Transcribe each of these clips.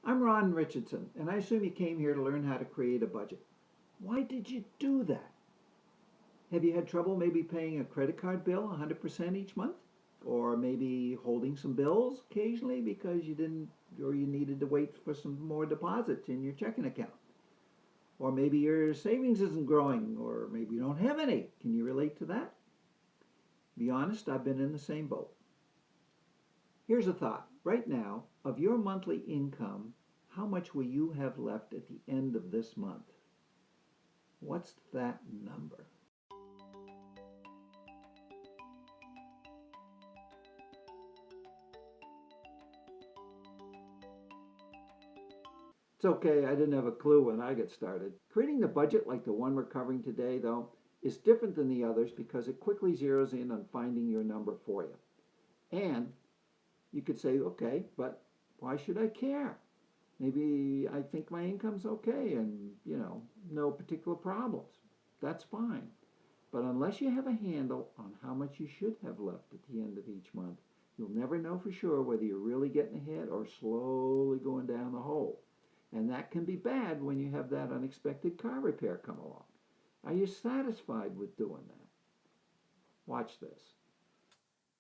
I'm Ron Richardson, and I assume you came here to learn how to create a budget. Why did you do that? Have you had trouble maybe paying a credit card bill 100% each month? Or maybe holding some bills occasionally because you didn't or you needed to wait for some more deposits in your checking account? Or maybe your savings isn't growing, or maybe you don't have any. Can you relate to that? Be honest, I've been in the same boat. Here's a thought. Right now, of your monthly income, how much will you have left at the end of this month? What's that number? It's okay, I didn't have a clue when I got started. Creating the budget like the one we're covering today, though, is different than the others because it quickly zeroes in on finding your number for you. And you could say, okay, but why should I care? Maybe I think my income's okay and, no particular problems. That's fine. But unless you have a handle on how much you should have left at the end of each month, you'll never know for sure whether you're really getting ahead or slowly going down the hole. And that can be bad when you have that unexpected car repair come along. Are you satisfied with doing that? Watch this.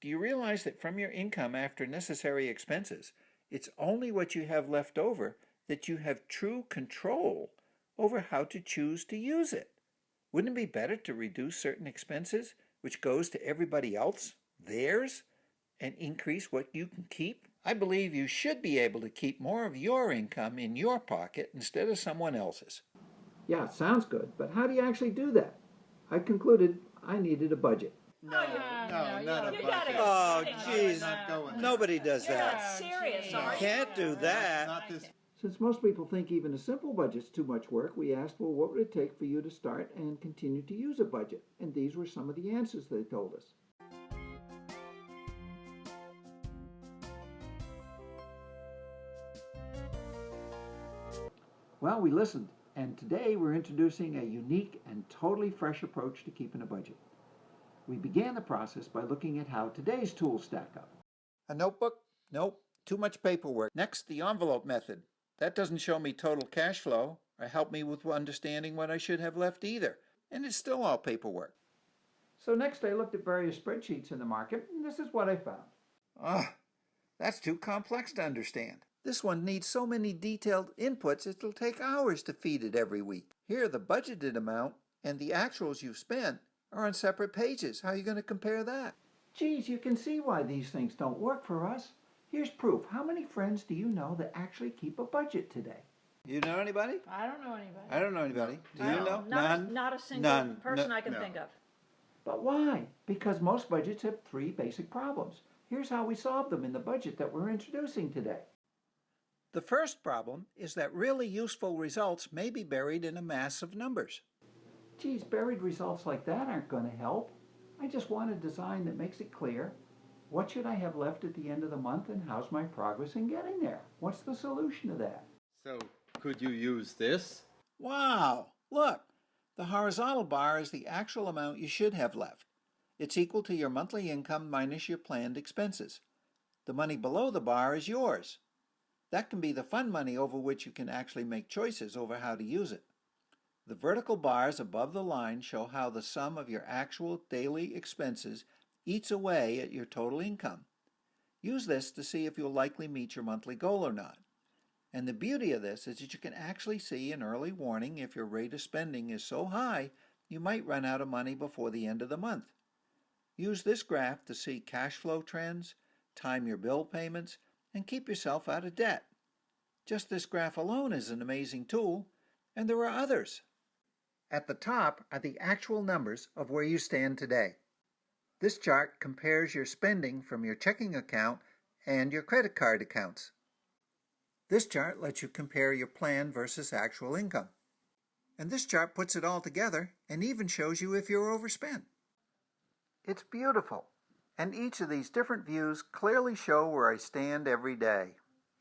Do you realize that from your income after necessary expenses, it's only what you have left over that you have true control over how to choose to use it? Wouldn't it be better to reduce certain expenses, which goes to everybody else, theirs, and increase what you can keep? I believe you should be able to keep more of your income in your pocket instead of someone else's. Yeah, sounds good, but how do you actually do that? I concluded I needed a budget. No, not a You budget. gotta be Oh, kidding. geez. Not going there. Nobody does You're not that. serious, You are you? can't do that. Not this. Since most people think even a simple budget's too much work, we asked, well, what would it take for you to start and continue to use a budget? And these were some of the answers they told us. Well, we listened, and today we're introducing a unique and totally fresh approach to keeping a budget. We began the process by looking at how today's tools stack up. A notebook? Nope. Too much paperwork. Next, the envelope method. That doesn't show me total cash flow or help me with understanding what I should have left either. And it's still all paperwork. So next I looked at various spreadsheets in the market, and this is what I found. Ugh, that's too complex to understand. This one needs so many detailed inputs it'll take hours to feed it every week. Here, the budgeted amount and the actuals you've spent are on separate pages. How are you going to compare that? Geez, you can see why these things don't work for us. Here's proof. How many friends do you know that actually keep a budget today? You know anybody? I don't know anybody. I don't know anybody. Do you know? Not a single None. person No. I can No. think of. But why? Because most budgets have three basic problems. Here's how we solve them in the budget that we're introducing today. The first problem is that really useful results may be buried in a mass of numbers. Geez, buried results like that aren't going to help. I just want a design that makes it clear. What should I have left at the end of the month and how's my progress in getting there? What's the solution to that? So, could you use this? Wow! Look! The horizontal bar is the actual amount you should have left. It's equal to your monthly income minus your planned expenses. The money below the bar is yours. That can be the fun money over which you can actually make choices over how to use it. The vertical bars above the line show how the sum of your actual daily expenses eats away at your total income. Use this to see if you'll likely meet your monthly goal or not. And the beauty of this is that you can actually see an early warning if your rate of spending is so high you might run out of money before the end of the month. Use this graph to see cash flow trends, time your bill payments, and keep yourself out of debt. Just this graph alone is an amazing tool, and there are others. At the top are the actual numbers of where you stand today. This chart compares your spending from your checking account and your credit card accounts. This chart lets you compare your plan versus actual income. And this chart puts it all together and even shows you if you're overspent. It's beautiful, and each of these different views clearly show where I stand every day.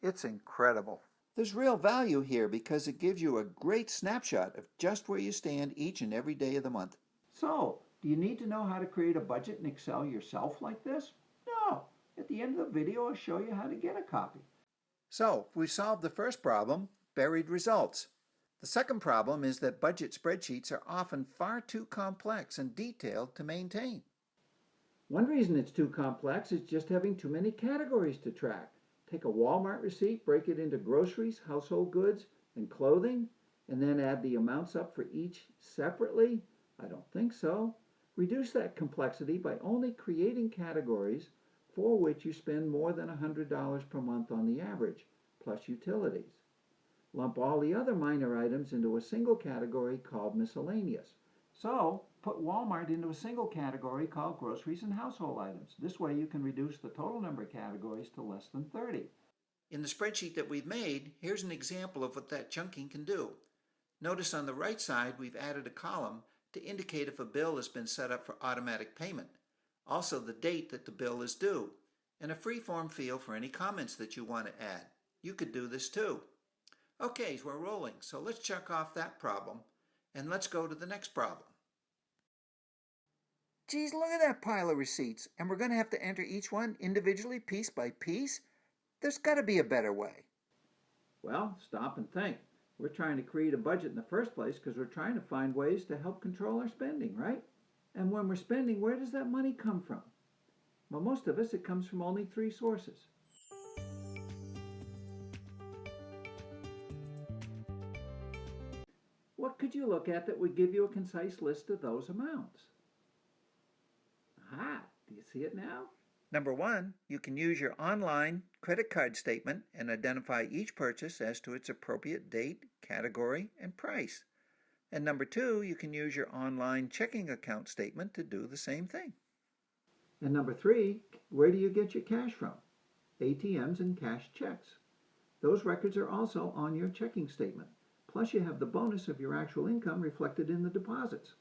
It's incredible. There's real value here because it gives you a great snapshot of just where you stand each and every day of the month. So, do you need to know how to create a budget in Excel yourself like this? No. At the end of the video, I'll show you how to get a copy. So, we've solved the first problem, buried results. The second problem is that budget spreadsheets are often far too complex and detailed to maintain. One reason it's too complex is just having too many categories to track. Take a Walmart receipt, break it into groceries, household goods, and clothing, and then add the amounts up for each separately? I don't think so. Reduce that complexity by only creating categories for which you spend more than $100 per month on the average, plus utilities. Lump all the other minor items into a single category called miscellaneous. So, put Walmart into a single category called groceries and household items. This way you can reduce the total number of categories to less than 30. In the spreadsheet that we've made, here's an example of what that chunking can do. Notice on the right side we've added a column to indicate if a bill has been set up for automatic payment, also the date that the bill is due, and a free-form field for any comments that you want to add. You could do this too. Okay, so we're rolling, so let's check off that problem, and let's go to the next problem. Geez, look at that pile of receipts, and we're going to have to enter each one individually, piece by piece? There's got to be a better way. Well, stop and think. We're trying to create a budget in the first place because we're trying to find ways to help control our spending, right? And when we're spending, where does that money come from? Well, most of us, it comes from only 3 sources. What could you look at that would give you a concise list of those amounts? Aha, do you see it now? Number 1, you can use your online credit card statement and identify each purchase as to its appropriate date, category, and price. And number 2, you can use your online checking account statement to do the same thing. And number 3, where do you get your cash from? ATMs and cash checks. Those records are also on your checking statement. Plus you have the bonus of your actual income reflected in the deposits.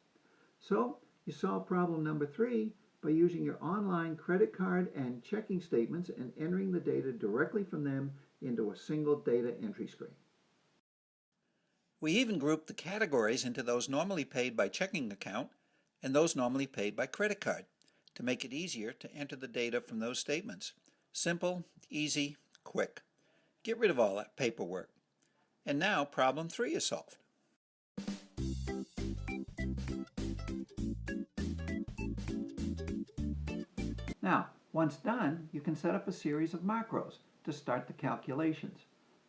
So you solve problem number 3 by using your online credit card and checking statements and entering the data directly from them into a single data entry screen. We even grouped the categories into those normally paid by checking account and those normally paid by credit card to make it easier to enter the data from those statements. Simple, easy, quick. Get rid of all that paperwork. And now problem 3 is solved. Now, once done, you can set up a series of macros to start the calculations.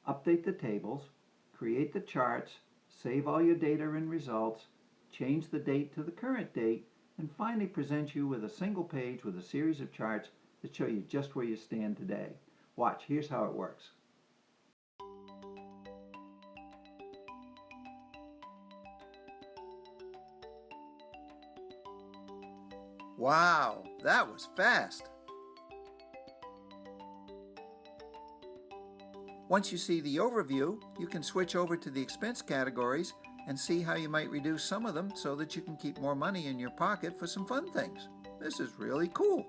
Update the tables, create the charts, save all your data and results, change the date to the current date, and finally present you with a single page with a series of charts that show you just where you stand today. Watch, here's how it works. Wow, that was fast! Once you see the overview, you can switch over to the expense categories and see how you might reduce some of them so that you can keep more money in your pocket for some fun things. This is really cool.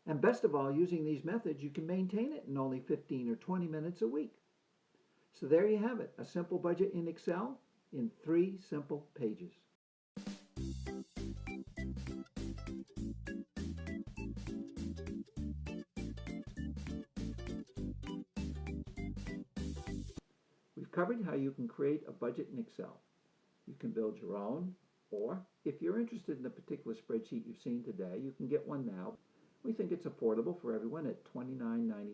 And best of all, using these methods, you can maintain it in only 15 or 20 minutes a week. So there you have it, a simple budget in Excel in 3 simple pages. We've covered how you can create a budget in Excel. You can build your own, or if you're interested in a particular spreadsheet you've seen today, you can get one now. We think it's affordable for everyone at $29.95.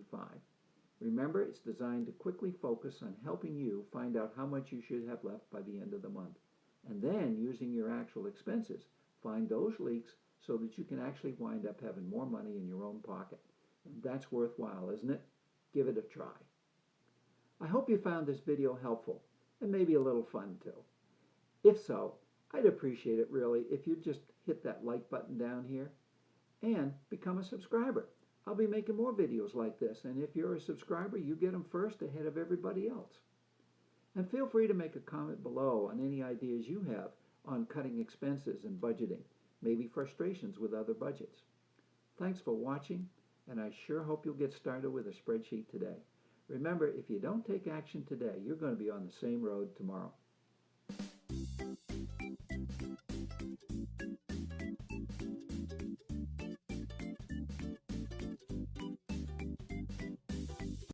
Remember, it's designed to quickly focus on helping you find out how much you should have left by the end of the month. And then, using your actual expenses, find those leaks so that you can actually wind up having more money in your own pocket. And that's worthwhile, isn't it? Give it a try. I hope you found this video helpful and maybe a little fun too. If so, I'd appreciate it really if you'd just hit that like button down here and become a subscriber. I'll be making more videos like this, and if you're a subscriber, you get them first ahead of everybody else. And feel free to make a comment below on any ideas you have on cutting expenses and budgeting, maybe frustrations with other budgets. Thanks for watching, and I sure hope you'll get started with a spreadsheet today. Remember, if you don't take action today, you're going to be on the same road tomorrow.